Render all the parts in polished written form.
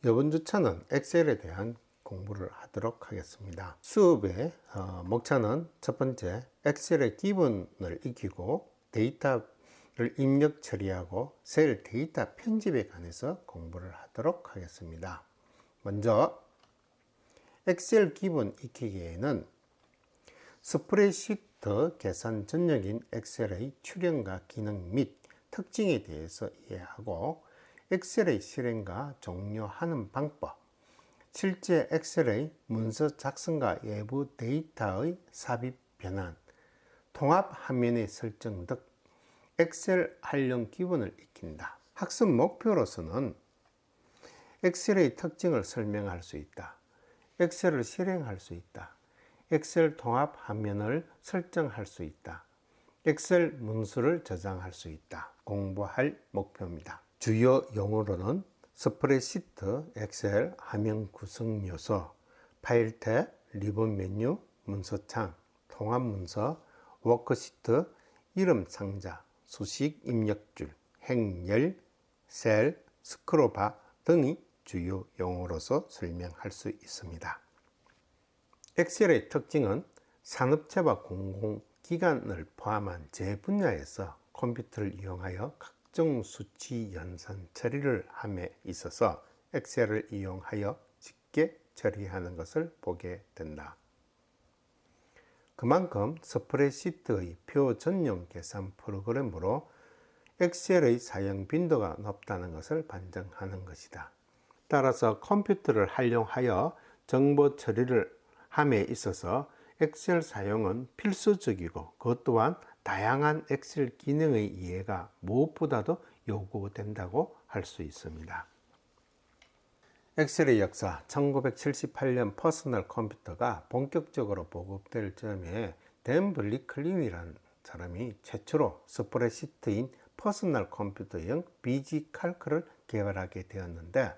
이번 주차는 엑셀에 대한 공부를 하도록 하겠습니다. 수업의 목차는 첫 번째, 엑셀의 기본을 익히고 데이터를 입력 처리하고 셀 데이터 편집에 관해서 공부를 하도록 하겠습니다. 먼저 엑셀 기본 익히기에는 스프레드시트 계산 전역인 엑셀의 출력과 기능 및 특징에 대해서 이해하고 엑셀의 실행과 종료하는 방법, 실제 엑셀의 문서 작성과 외부 데이터의 삽입 변환, 통합 화면의 설정 등 엑셀 활용 기본을 익힌다. 학습 목표로서는 엑셀의 특징을 설명할 수 있다. 엑셀을 실행할 수 있다. 엑셀 통합 화면을 설정할 수 있다. 엑셀 문서를 저장할 수 있다. 공부할 목표입니다. 주요 용어로는 스프레드시트, 엑셀, 화면 구성 요소, 파일 탭, 리본 메뉴, 문서창, 통합 문서, 워크시트, 이름 상자, 수식 입력줄, 행렬, 셀, 스크롤바 등이 주요 용어로서 설명할 수 있습니다. 엑셀의 특징은 산업체와 공공기관을 포함한 제 분야에서 컴퓨터를 이용하여 각종 수치 연산 처리를 함에 있어서 엑셀을 이용하여 쉽게 처리하는 것을 보게 된다. 그만큼 스프레드시트의 표 전용 계산 프로그램으로 엑셀의 사용 빈도가 높다는 것을 반증하는 것이다. 따라서 컴퓨터를 활용하여 정보 처리를 함에 있어서 엑셀 사용은 필수적이고 그것 또한 다양한 엑셀 기능의 이해가 무엇보다도 요구된다고 할 수 있습니다. 엑셀의 역사, 1978년 퍼스널 컴퓨터가 본격적으로 보급될 즈음에 댄 블리클린이라는 사람이 최초로 스프레드시트인 퍼스널 컴퓨터용 BG 칼크를 개발하게 되었는데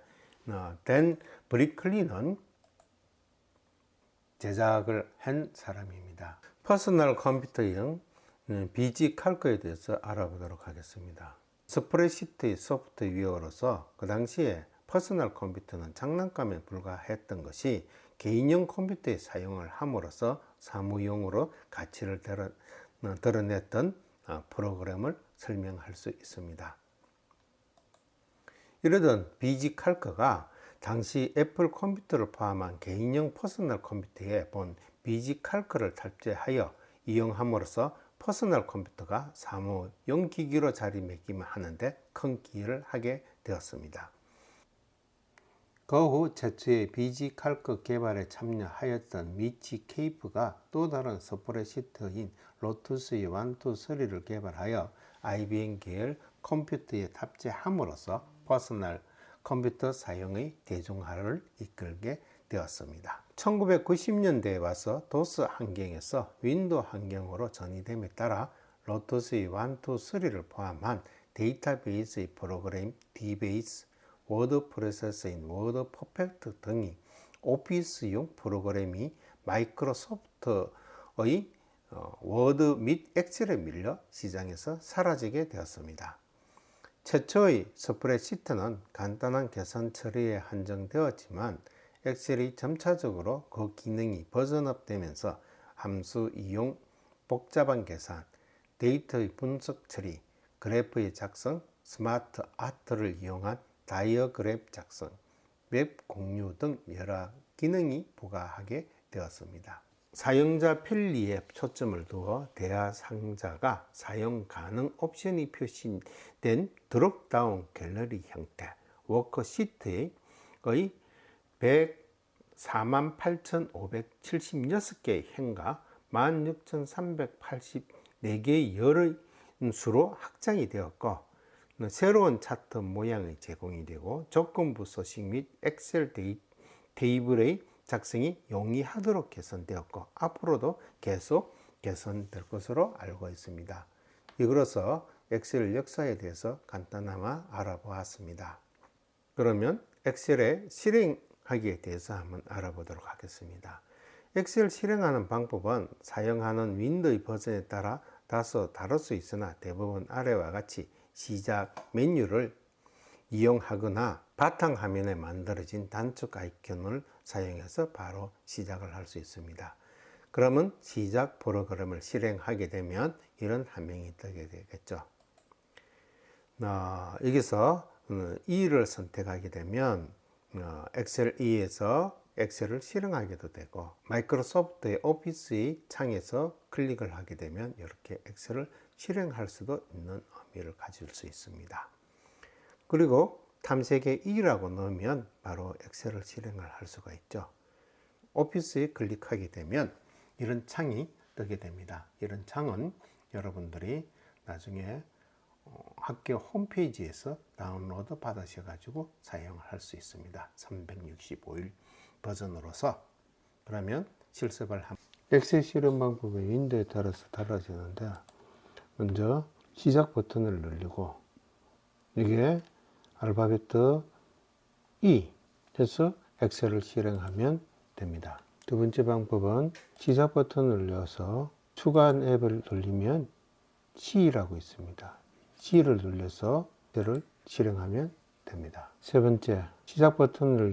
댄 블리클린은 제작을 한 사람입니다. 퍼스널 컴퓨터용 BG 칼크에 대해서 알아보도록 하겠습니다. 스프레드시트의 소프트웨어로서 그 당시에 퍼스널 컴퓨터는 장난감에 불과했던 것이 개인용 컴퓨터에 사용을 함으로써 사무용으로 가치를 드러냈던 프로그램을 설명할 수 있습니다. 이러던 BG 칼크가 당시 애플 컴퓨터를 포함한 개인용 퍼스널 컴퓨터에 본 BG 칼크를 탑재하여 이용함으로써 퍼스널 컴퓨터가 사무용 기기로 자리매김을 하는데 큰 기여를 하게 되었습니다. 그 후 최초의 BG 칼크 개발에 참여하였던 미치 케이프가 또 다른 스프레드시트인 로투스의 1, 2, 3를 개발하여 IBM 계열 컴퓨터에 탑재함으로써 퍼스널 컴퓨터 사용의 대중화를 이끌게 되었습니다. 1990년대에 와서 도스 환경에서 윈도우 환경으로 전이됨에 따라 로투스의 1, 2, 3를 포함한 데이터베이스의 프로그램 DBase, 워드 프로세서인 워드 퍼펙트 등이 오피스용 프로그램이 마이크로소프트의 워드 및 엑셀에 밀려 시장에서 사라지게 되었습니다. 최초의 스프레드시트는 간단한 계산 처리에 한정되었지만 엑셀이 점차적으로 그 기능이 버전업 되면서 함수 이용, 복잡한 계산, 데이터의 분석 처리, 그래프의 작성, 스마트 아트를 이용한 다이어그램 작성, 웹 공유 등 여러 기능이 부과하게 되었습니다. 사용자 편리에 초점을 두어 대화 상자가 사용 가능 옵션이 표시된 드롭다운 갤러리 형태, 워크시트의 148,576개의 행과 16,384개의 열의 수로 확장이 되었고 새로운 차트 모양의 제공이 되고 조건부 소식 및 엑셀 테이블의 작성이 용이하도록 개선되었고 앞으로도 계속 개선될 것으로 알고 있습니다. 이로써 엑셀 역사에 대해서 간단하게 알아보았습니다. 그러면 엑셀의 실행하기에 대해서 한번 알아보도록 하겠습니다. 엑셀 실행하는 방법은 사용하는 윈도우 버전에 따라 다소 다를 수 있으나 대부분 아래와 같이 시작 메뉴를 이용하거나 바탕화면에 만들어진 단축 아이콘을 사용해서 바로 시작을 할 수 있습니다. 그러면 시작 프로그램을 실행하게 되면 이런 화면이 뜨게 되겠죠. 여기서 E를 선택하게 되면 엑셀 E에서 엑셀을 실행하게도 되고, 마이크로소프트의 오피스의 창에서 클릭을 하게 되면 이렇게 엑셀을 실행할 수도 있는 의미를 가질 수 있습니다. 그리고 탐색에 E라고 넣으면 바로 엑셀을 실행을 할 수가 있죠. 오피스에 클릭하게 되면 이런 창이 뜨게 됩니다. 이런 창은 여러분들이 나중에 학교 홈페이지에서 다운로드 받으셔가지고 사용을 할 수 있습니다. 365일 버전으로서. 그러면 실습을 하면 엑셀 실행 방법은 윈도우에 따라서 달라지는데, 먼저 시작 버튼을 누르고 이게 알파벳 E 해서 엑셀을 실행하면 됩니다. 두 번째 방법은 시작 버튼을 눌러서 추가한 앱을 눌리면 C라고 있습니다. C를 눌러서 엑셀을 실행하면 됩니다. 세 번째, 시작 버튼을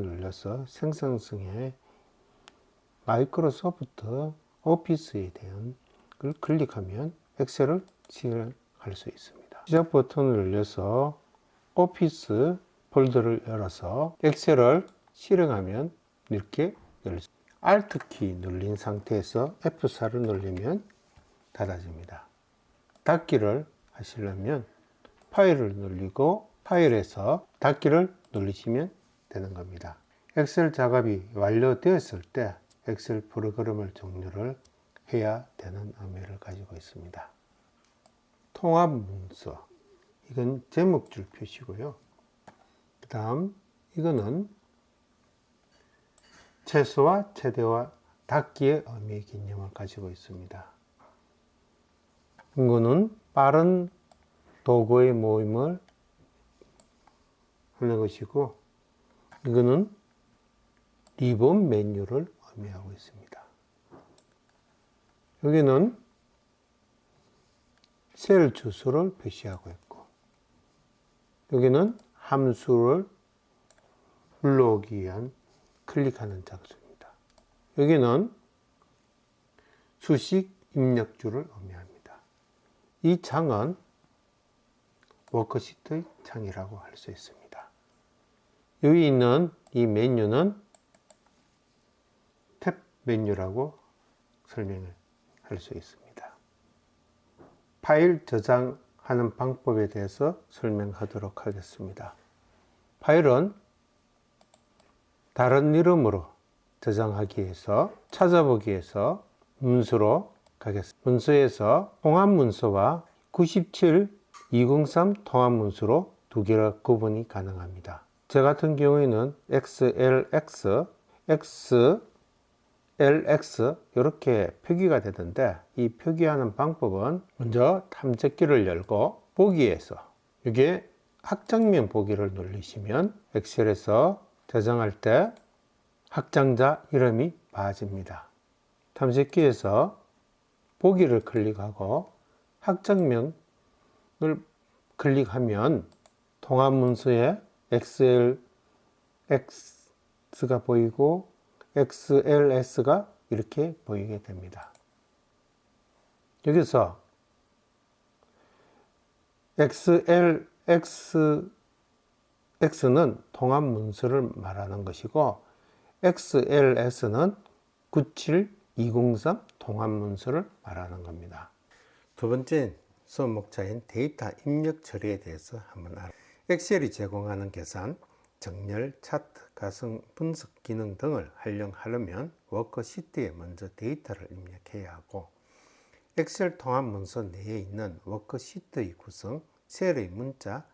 눌러서 생성성에 마이크로소프트 오피스에 대한 걸 클릭하면 엑셀을 실행할 수 있습니다. 시작 버튼을 눌러서 오피스 폴더를 열어서 엑셀을 실행하면 이렇게 열릴 수 있습니다. Alt 키 눌린 상태에서 F4를 누르면 닫아집니다. 닫기를 하시려면 파일을 누르고 파일에서 닫기를 누르시면 되는 겁니다. 엑셀 작업이 완료되었을 때 엑셀 프로그램을 종료를 해야 되는 의미를 가지고 있습니다. 통합 문서, 이건 제목줄 표시고요. 그 다음 이거는 최소와 최대와 닫기의 의미의 개념을 가지고 있습니다. 이거는 빠른 도구의 모임을 하는 것이고, 이거는 리본 메뉴를 의미하고 있습니다. 여기는 셀 주소를 표시하고 있고, 여기는 함수를 불러오기 위한 클릭하는 장소입니다. 여기는 수식 입력줄을 의미합니다. 이 창은 워크시트의 창이라고 할 수 있습니다. 여기 있는 이 메뉴는 탭 메뉴라고 설명을 할 수 있습니다. 파일 저장하는 방법에 대해서 설명하도록 하겠습니다. 파일은 다른 이름으로 저장하기 위해서 찾아보기 위해서 문서로 가겠습니다. 문서에서 통합문서와 97203 통합문서로 두 개로 구분이 가능합니다. 저 같은 경우에는 XLX, XLX 이렇게 표기가 되던데, 이 표기하는 방법은 먼저 탐색기를 열고 보기에서 이게 확장면 보기를 누르시면 엑셀에서 저장할 때 확장자 이름이 봐집니다. 탐색기에서 보기를 클릭하고 확장면을 클릭하면 통합문서에 XLX가 보이고 XLS가 이렇게 보이게 됩니다. 여기서 XLX는 통합문서를 말하는 것이고, XLS는 97203 통합문서를 말하는 겁니다. 두 번째 수업 목차인 데이터 입력 처리에 대해서 한번 알아보겠습니다. 엑셀이 제공하는 계산, 정렬, 차트, 가성, 분석 기능 등을 활용하려면 워크시트에 먼저 데이터를 입력해야 하고, 엑셀 통합 문서 내에 있는 워크시트의 구성, 셀의 문자,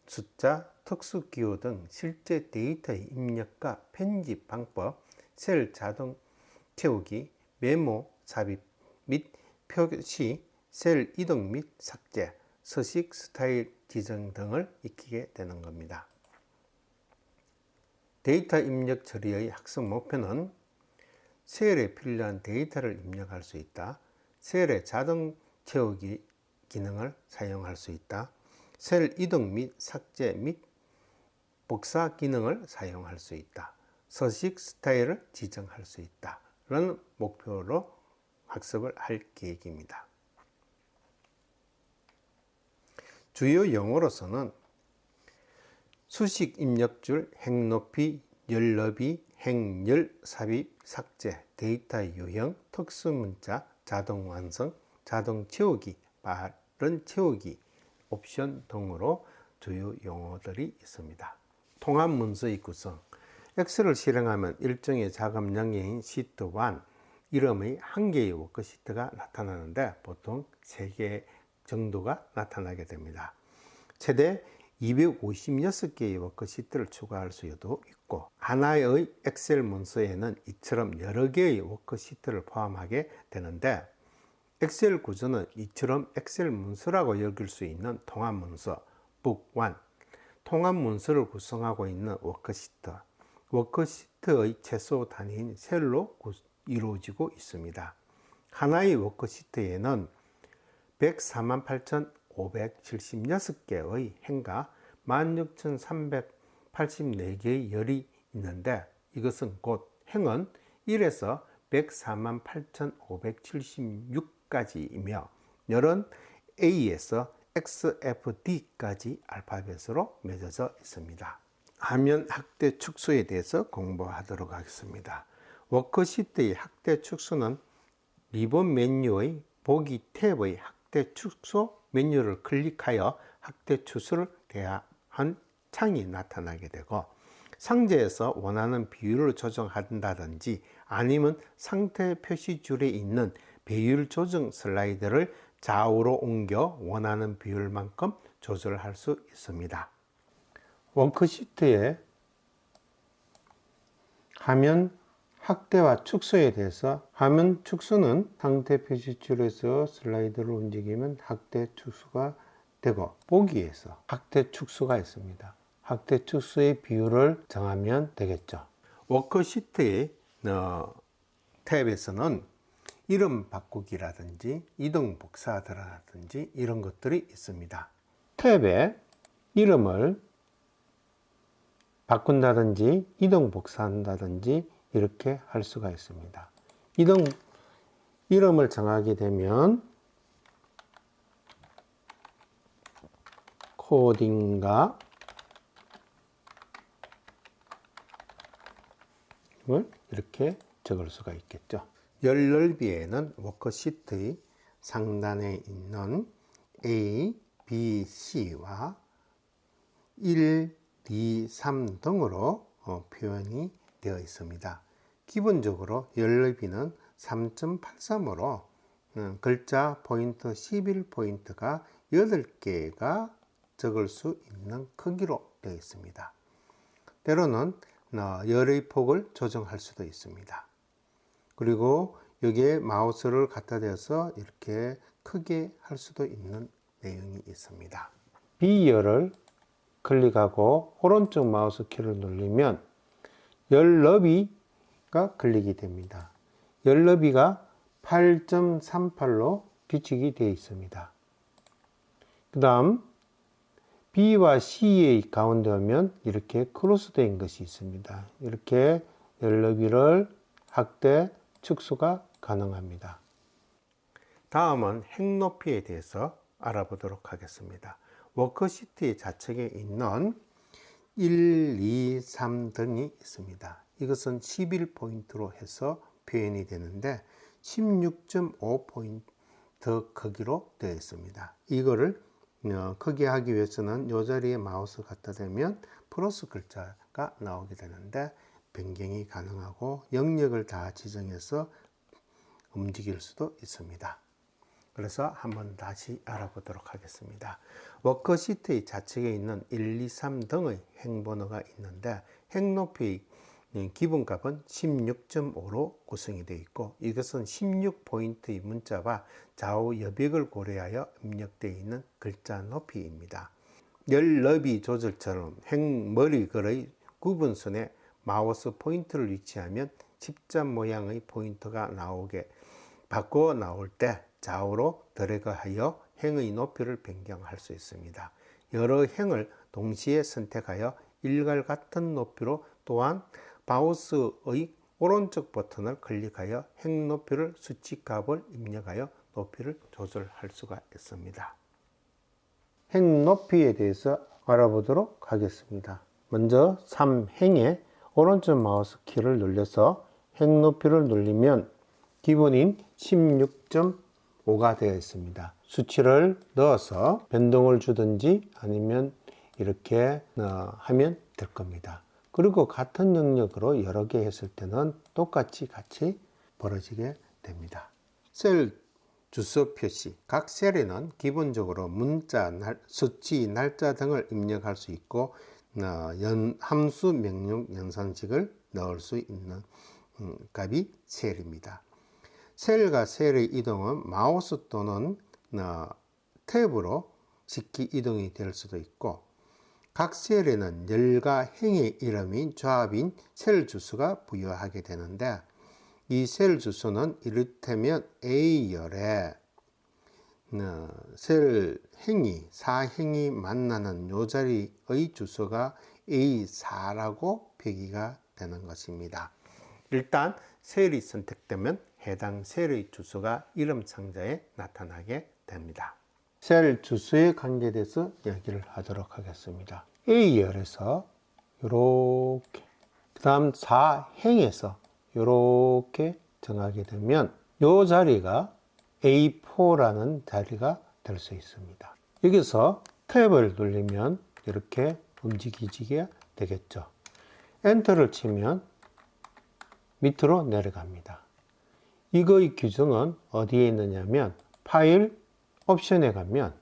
숫자, 특수 기호 등 실제 데이터의 입력과 편집 방법, 셀 자동 채우기, 메모 삽입 및 표시, 셀 이동 및 삭제, 서식 스타일 지정 등을 익히게 되는 겁니다. 데이터 입력 처리의 학습 목표는 셀에 필요한 데이터를 입력할 수 있다, 셀의 자동 채우기 기능을 사용할 수 있다, 셀 이동 및 삭제 및 복사 기능을 사용할 수 있다. 서식 스타일을 지정할 수 있다. 라는 목표로 학습을 할 계획입니다. 주요 용어로서는 수식 입력줄, 행높이, 열너비, 행열, 삽입, 삭제, 데이터 유형, 특수문자, 자동 완성, 자동 채우기, 빠른 채우기, 옵션 등으로 주요 용어들이 있습니다. 통합 문서의 구성. 엑셀을 실행하면 일종의 작업 영역인 시트 1, 이름의 한 개의 워크시트가 나타나는데 보통 3개 정도가 나타나게 됩니다. 최대 256개의 워크시트를 추가할 수도 있고, 하나의 엑셀 문서에는 이처럼 여러 개의 워크시트를 포함하게 되는데, 엑셀 구조는 이처럼 엑셀 문서라고 여길 수 있는 통합 문서, 북1, 통합 문서를 구성하고 있는 워크시트, 워크시트의 최소 단위인 셀로 이루어지고 있습니다. 하나의 워크시트에는 148,576개의 행과 16,384개의 열이 있는데, 이것은 곧 행은 1에서 148,576까지이며 열은 A에서 XFD까지 알파벳으로 맺어져 있습니다. 화면 확대 축소에 대해서 공부하도록 하겠습니다. 워크시트의 확대 축소는 리본 메뉴의 보기 탭의 확대 축소 메뉴를 클릭하여 확대 축소를 대한 창이 나타나게 되고, 상자에서 원하는 비율을 조정한다든지 아니면 상태 표시줄에 있는 배율 조정 슬라이드를 좌우로 옮겨 원하는 비율만큼 조절할 수 있습니다. 워크시트의 화면 확대와 축소에 대해서, 화면 축소는 상태 표시줄에서 슬라이드를 움직이면 확대 축소가 되고, 보기에서 확대 축소가 있습니다. 확대 축소의 비율을 정하면 되겠죠. 워크시트의 탭에서는 이름 바꾸기라든지 이동 복사라든지 이런 것들이 있습니다. 탭에 이름을 바꾼다든지 이동 복사한다든지 이렇게 할 수가 있습니다. 이름을 정하게 되면 코딩가 이렇게 적을 수가 있겠죠. 열 넓이에는 워크시트의 상단에 있는 A, B, C와 1, 2, 3 등으로 표현이 되어 있습니다. 기본적으로 열 넓이는 3.83으로 글자 포인트 11포인트가 8개가 적을 수 있는 크기로 되어 있습니다. 때로는 열의 폭을 조정할 수도 있습니다. 그리고 여기에 마우스를 갖다 대서 이렇게 크게 할 수도 있는 내용이 있습니다. B열을 클릭하고 오른쪽 마우스 키를 누르면 열 너비가 클릭이 됩니다. 열 너비가 8.38로 규칙이 되어 있습니다. 그 다음 B와 C의 가운데 오면 이렇게 크로스된 것이 있습니다. 이렇게 열 너비를 확대, 축소가 가능합니다. 다음은 행 높이에 대해서 알아보도록 하겠습니다. 워크시트의 좌측에 있는 1, 2, 3 등이 있습니다. 이것은 11포인트로 해서 표현이 되는데 16.5포인트 크기로 되어 있습니다. 이거를 크게 하기 위해서는 이 자리에 마우스 갖다 대면 플러스 글자가 나오게 되는데 변경이 가능하고 영역을 다 지정해서 움직일 수도 있습니다. 그래서 한번 다시 알아보도록 하겠습니다. 워크시트의 좌측에 있는 1, 2, 3 등의 행번호가 있는데 행높이의 기본값은 16.5로 구성이 되어 있고, 이것은 16포인트의 문자와 좌우 여백을 고려하여 입력되어 있는 글자 높이입니다. 열 너비 조절처럼 행머리글의 구분선에 마우스 포인트를 위치하면 십자 모양의 포인트가 바꿔 나올 때 좌우로 드래그하여 행의 높이를 변경할 수 있습니다. 여러 행을 동시에 선택하여 일괄 같은 높이로 또한 마우스의 오른쪽 버튼을 클릭하여 행 높이를 수치 값을 입력하여 높이를 조절할 수가 있습니다. 행 높이에 대해서 알아보도록 하겠습니다. 먼저 3행에 오른쪽 마우스 키를 눌러서 행 높이를 누르면 기본인 16.5가 되어 있습니다. 수치를 넣어서 변동을 주든지 아니면 이렇게 하면 될 겁니다. 그리고 같은 영역으로 여러 개 했을 때는 똑같이 같이 벌어지게 됩니다. 셀 주소 표시. 각 셀에는 기본적으로 문자, 수치, 날짜 등을 입력할 수 있고 함수 명령 연산식을 넣을 수 있는 값이 셀입니다. 셀과 셀의 이동은 마우스 또는 탭으로 쉽게 이동이 될 수도 있고 각 셀에는 열과 행의 이름인 조합인 셀 주소가 부여하게 되는데 이 셀 주소는 이를테면 A열에 셀 행이 4행이 만나는 요 자리의 주소가 A4라고 표기가 되는 것입니다. 일단 셀이 선택되면 해당 셀의 주소가 이름 상자에 나타나게 됩니다. 셀 주소에 관계돼서 이야기를 하도록 하겠습니다. A열에서 이렇게 그 다음 4행에서 이렇게 정하게 되면 이 자리가 A4라는 자리가 될 수 있습니다. 여기서 탭을 누르면 이렇게 움직이게 되겠죠. 엔터를 치면 밑으로 내려갑니다. 이거의 규정은 어디에 있느냐면 파일 옵션에 가면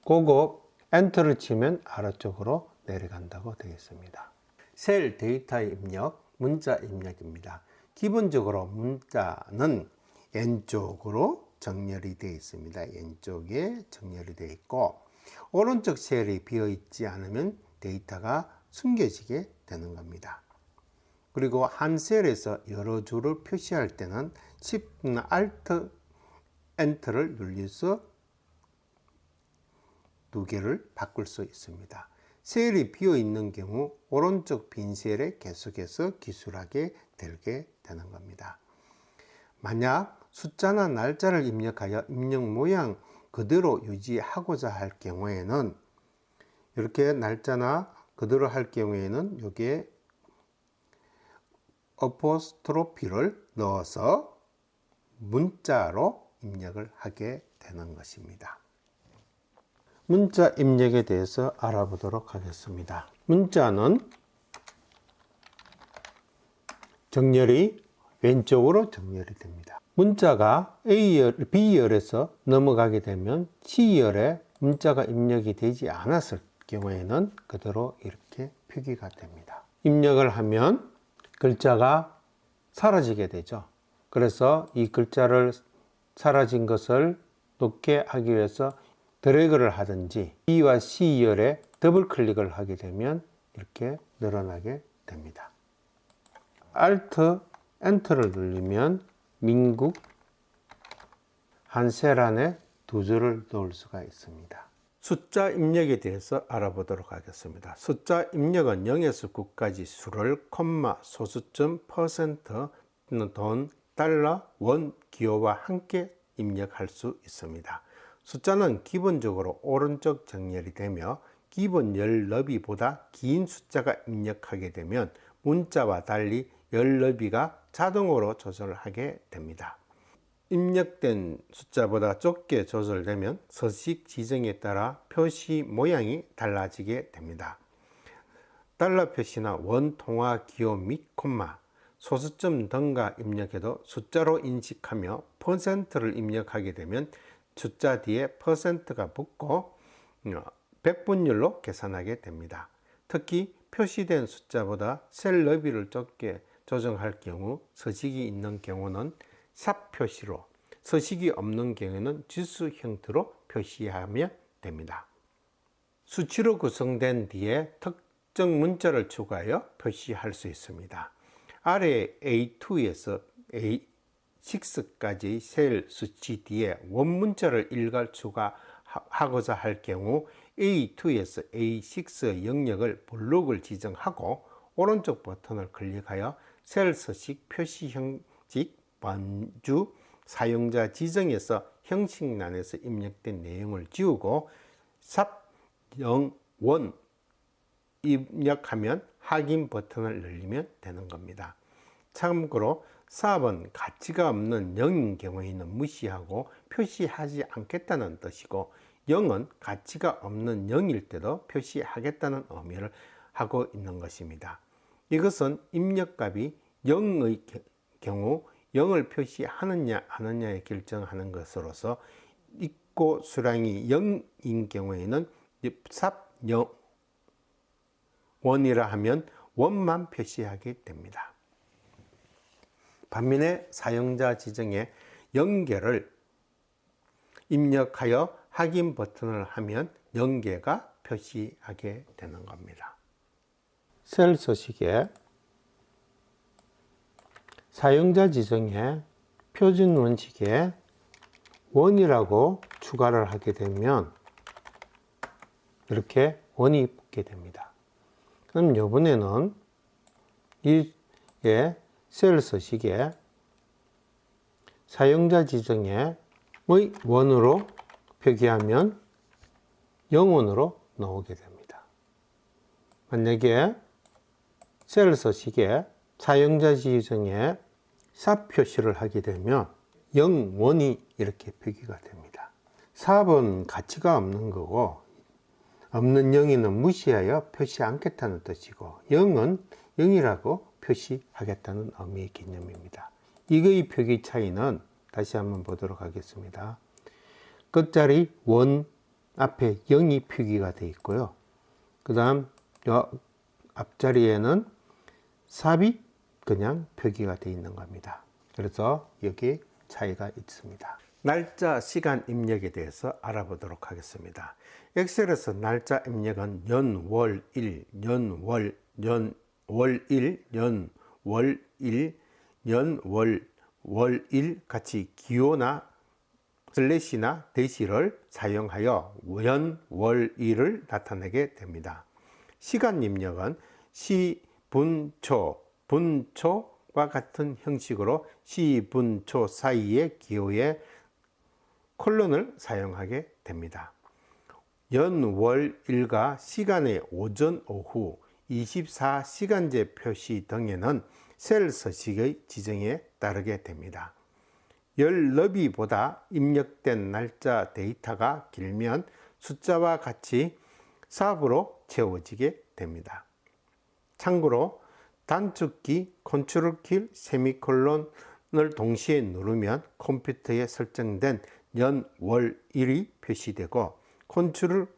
그거 엔터를 치면 아래쪽으로 내려간다고 되어 있습니다. 셀 데이터 입력, 문자 입력입니다. 기본적으로 문자는 왼쪽으로 정렬이 되어 있습니다. 왼쪽에 정렬이 되어 있고 오른쪽 셀이 비어 있지 않으면 데이터가 숨겨지게 되는 겁니다. 그리고 한 셀에서 여러 줄을 표시할 때는 Shift, Alt, Enter를 눌러서 두 개를 바꿀 수 있습니다. 셀이 비어 있는 경우 오른쪽 빈 셀에 계속해서 기술하게 되게 되는 겁니다. 만약 숫자나 날짜를 입력하여 입력 모양 그대로 유지하고자 할 경우에는 이렇게 날짜나 그대로 할 경우에는 여기에 어포스트로피를 넣어서 문자로 입력을 하게 되는 것입니다. 문자 입력에 대해서 알아보도록 하겠습니다. 문자는 정렬이 왼쪽으로 정렬이 됩니다. 문자가 A열, B열에서 넘어가게 되면 C열에 문자가 입력이 되지 않았을 경우에는 그대로 이렇게 표기가 됩니다. 입력을 하면 글자가 사라지게 되죠. 그래서 이 글자를 사라진 것을 놓게 하기 위해서 드래그를 하든지 B와 C열에 더블 클릭을 하게 되면 이렇게 늘어나게 됩니다. Alt, Enter를 누르면 민국 한 셀 안에 두 줄을 넣을 수가 있습니다. 숫자 입력에 대해서 알아보도록 하겠습니다. 숫자 입력은 0에서 9까지 수를 콤마, 소수점, 퍼센트, 돈, 달러, 원, 기호와 함께 입력할 수 있습니다. 숫자는 기본적으로 오른쪽 정렬이 되며 기본 열 너비보다 긴 숫자가 입력하게 되면 문자와 달리 열 너비가 자동으로 조절하게 됩니다. 입력된 숫자보다 적게 조절되면 서식 지정에 따라 표시 모양이 달라지게 됩니다. 달러 표시나 원 통화 기호 및 콤마, 소수점 등과 입력해도 숫자로 인식하며 퍼센트를 입력하게 되면 숫자 뒤에 퍼센트가 붙고 백분율로 계산하게 됩니다. 특히 표시된 숫자보다 셀 너비를 적게 조정할 경우 서식이 있는 경우는 샵 표시로, 서식이 없는 경우에는 지수 형태로 표시하면 됩니다. 수치로 구성된 뒤에 특정 문자를 추가하여 표시할 수 있습니다. 아래 A2에서 A6까지 셀 수치 뒤에 원 문자를 일괄 추가하고자 할 경우 A2에서 A6 영역을 블록을 지정하고 오른쪽 버튼을 클릭하여 셀 서식 표시 형식 번주 사용자 지정에서 형식란에서 입력된 내용을 지우고 삽 01 입력하면 확인 버튼을 눌리면 되는 겁니다. 참고로 삽은 가치가 없는 0인 경우에는 무시하고 표시하지 않겠다는 뜻이고 0은 가치가 없는 0일 때도 표시하겠다는 의미를 하고 있는 것입니다. 이것은 입력값이 0의 경우 0을 표시하느냐 하느냐에 결정하는 것으로서 입고 수량이 0인 경우에는 삽 1이라 하면 1만 표시하게 됩니다. 반면에 사용자 지정에 연계를 입력하여 확인 버튼을 하면 연계가 표시하게 되는 겁니다. 셀 서식에 사용자 지정에 표준 원칙에 1이라고 추가를 하게 되면 이렇게 1이 붙게 됩니다. 그럼 이번에는 이 셀 서식에 사용자 지정에 1으로 표기하면 0원으로 나오게 됩니다. 만약에 셀 서식에 사용자 지정에 삽 표시를 하게 되면 0원이 이렇게 표기가 됩니다. 삽은 가치가 없는 거고 없는 0이는 무시하여 표시 않겠다는 뜻이고 0은 0이라고 표시하겠다는 의미의 개념입니다. 이거의 표기 차이는 다시 한번 보도록 하겠습니다. 끝자리 1 앞에 0이 표기가 되어 있고요. 그 다음 앞자리에는 삽이 그냥 표기가 되어 있는 겁니다. 그래서 여기 차이가 있습니다. 날짜, 시간 입력에 대해서 알아보도록 하겠습니다. 엑셀에서 날짜 입력은 연, 월, 일, 연, 월, 일, 연, 월, 일, 연, 월, 일 같이 기호나 슬래시나 대시를 사용하여 연, 월, 일을 나타내게 됩니다. 시간 입력은 시, 분, 초, 분초와 같은 형식으로 시, 분, 초 사이의 기호에 콜론을 사용하게 됩니다. 연, 월, 일과 시간의 오전, 오후, 24시간제 표시 등에는 셀 서식의 지정에 따르게 됩니다. 열 너비보다 입력된 날짜 데이터가 길면 숫자와 같이 삽으로 채워지게 됩니다. 참고로 단축키, 컨트롤 키, 세미콜론을 동시에 누르면 컴퓨터에 설정된 연, 월, 일이 표시되고 컨트롤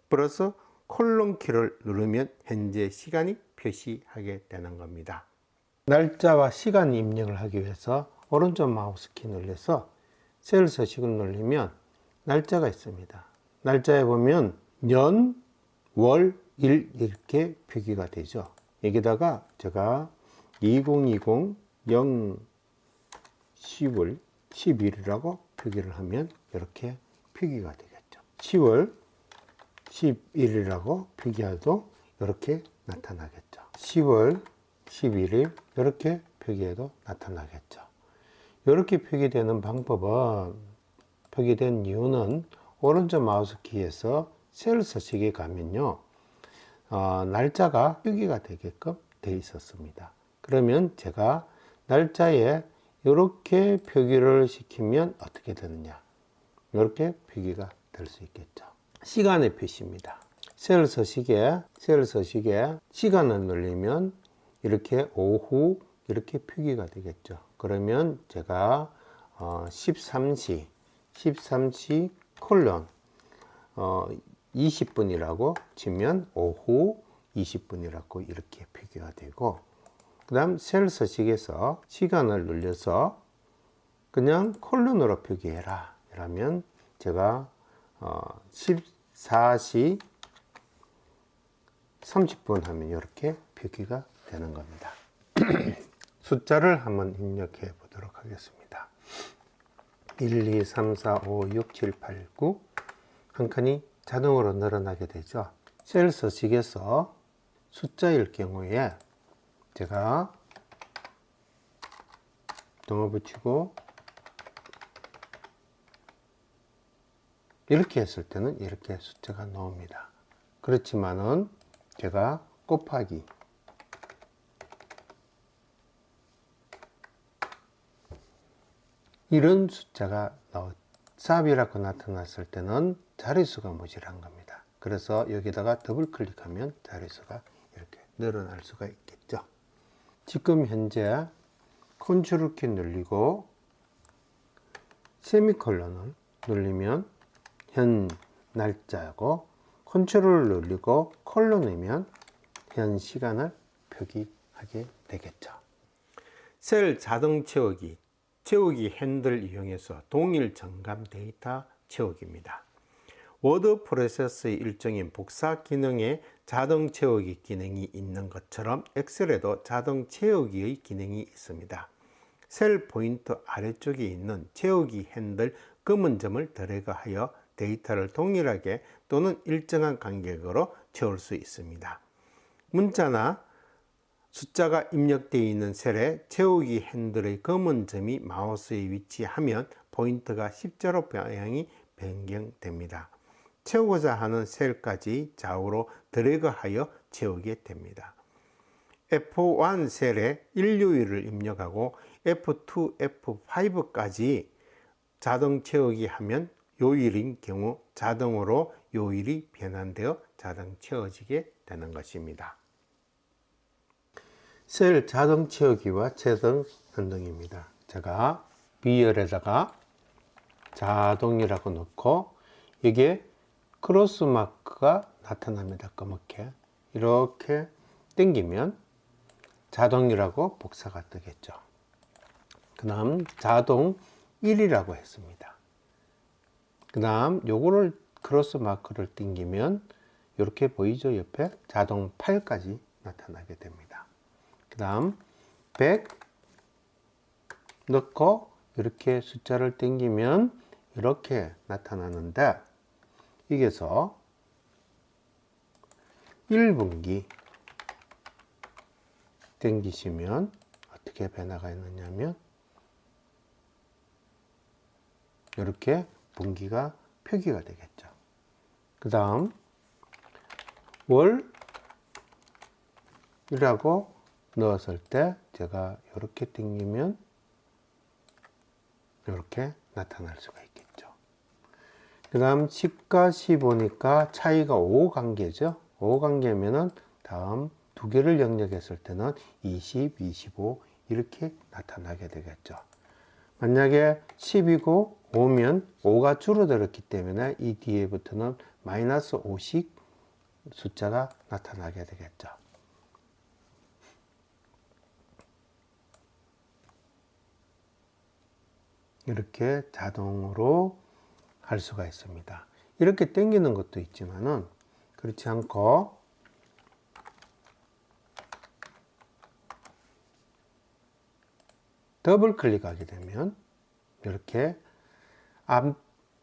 플러스 콜론 키를 누르면 현재 시간이 표시하게 되는 겁니다. 날짜와 시간 입력을 하기 위해서 오른쪽 마우스 키 눌러서 셀 서식을 누르면 날짜가 있습니다. 날짜에 보면 연, 월, 일 이렇게 표기가 되죠. 여기다가 제가 2020 0 10월 10일이라고 표기를 하면 이렇게 표기가 되겠죠. 10월 11일이라고 표기해도 이렇게 나타나겠죠. 10월 11일 이렇게 표기해도 나타나겠죠. 이렇게 표기되는 방법은 표기된 이유는 오른쪽 마우스 키에서 셀 서식에 가면요. 날짜가 표기가 되게끔 되어 있었습니다. 그러면 제가 날짜에 이렇게 표기를 시키면 어떻게 되느냐. 이렇게 표기가 될 수 있겠죠. 시간의 표시입니다. 셀 서식에 시간을 눌리면 이렇게 오후 이렇게 표기가 되겠죠. 그러면 제가 13시 콜론 20분이라고 치면 오후 20분이라고 이렇게 표기가 되고, 그 다음 셀 서식에서 시간을 눌려서 그냥 콜론으로 표기해라 이러면 제가 14시 30분 하면 이렇게 표기가 되는 겁니다. 숫자를 한번 입력해 보도록 하겠습니다. 1, 2, 3, 4, 5, 6, 7, 8, 9 한 칸이 자동으로 늘어나게 되죠. 셀 서식에서 숫자일 경우에 제가 동을 붙이고 이렇게 했을 때는 이렇게 숫자가 나옵니다. 그렇지만은 제가 곱하기 이런 숫자가 삽이라고 나타났을 때는 자릿수가 모자란 겁니다. 그래서 여기다가 더블 클릭하면 자릿수가 이렇게 늘어날 수가 있겠죠. 지금 현재 컨트롤 키 눌리고 세미콜론을 누르면 현 날짜고, 컨트롤을 누르고 콜론이면 현 시간을 표기하게 되겠죠. 셀 자동 채우기, 채우기 핸들 이용해서 동일 정감 데이터 채우기입니다. 워드 프로세서의 일종인 복사 기능에 자동 채우기 기능이 있는 것처럼 엑셀에도 자동 채우기의 기능이 있습니다. 셀 포인트 아래쪽에 있는 채우기 핸들 검은 점을 드래그하여 데이터를 동일하게 또는 일정한 간격으로 채울 수 있습니다. 문자나 숫자가 입력되어 있는 셀에 채우기 핸들의 검은 점이 마우스에 위치하면 포인트가 십자로 방향이 변경됩니다. 채우고자 하는 셀까지 좌우로 드래그하여 채우게 됩니다. F1 셀에 일요일을 입력하고 F2, F5까지 자동 채우기 하면 요일인 경우 자동으로 요일이 변환되어 자동 채워지게 되는 것입니다. 셀 자동 채우기와 자동 변동입니다. 제가 B열에다가 자동이라고 넣고 이게 크로스 마크가 나타납니다. 검게 이렇게 당기면 자동이라고 복사가 뜨겠죠. 그 다음 자동 1이라고 했습니다. 그 다음 요거를 크로스 마크를 당기면 이렇게 보이죠? 옆에 자동 8까지 나타나게 됩니다. 그 다음 100 넣고 이렇게 숫자를 당기면 이렇게 나타나는데, 여기서 1분기 당기시면 어떻게 변화가 있느냐면 이렇게 분기가 표기가 되겠죠. 그 다음 월이라고 넣었을 때 제가 이렇게 당기면 이렇게 나타날 수가 있겠죠. 그 다음 10과 15니까 차이가 5관계죠. 5관계면은 다음 두 개를 영역했을 때는 20, 25 이렇게 나타나게 되겠죠. 만약에 10이고 5면 5가 줄어들었기 때문에 이 뒤에부터는 마이너스 5씩 숫자가 나타나게 되겠죠. 이렇게 자동으로 할 수가 있습니다. 이렇게 당기는 것도 있지만은 그렇지 않고 더블 클릭하게 되면 이렇게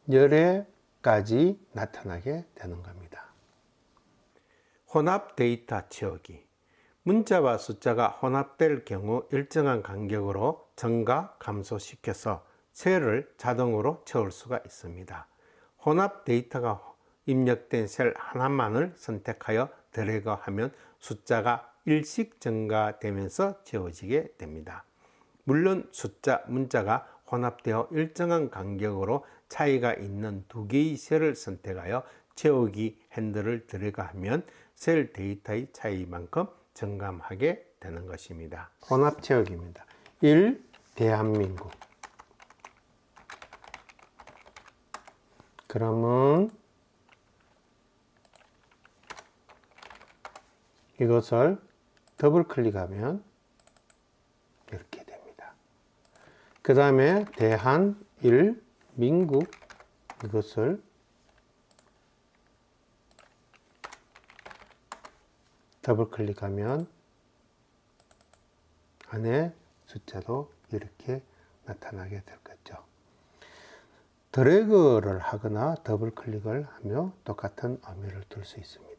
앞열에까지 나타나게 되는 겁니다. 혼합 데이터 채우기. 문자와 숫자가 혼합될 경우 일정한 간격으로 증가, 감소시켜서 셀을 자동으로 채울 수가 있습니다. 혼합 데이터가 입력된 셀 하나만을 선택하여 드래그하면 숫자가 일씩 증가되면서 채워지게 됩니다. 물론 숫자, 문자가 혼합되어 일정한 간격으로 차이가 있는 두 개의 셀을 선택하여 채우기 핸들을 드래그하면 셀 데이터의 차이만큼 증감하게 되는 것입니다. 혼합 채우기입니다. 1. 대한민국. 그러면 이것을 더블 클릭하면 이렇게 됩니다. 그 다음에 대한 1 민국 이것을 더블 클릭하면 안에 숫자도 이렇게 나타나게 될 거죠. 드래그를 하거나 더블 클릭을 하며 똑같은 의미를 둘 수 있습니다.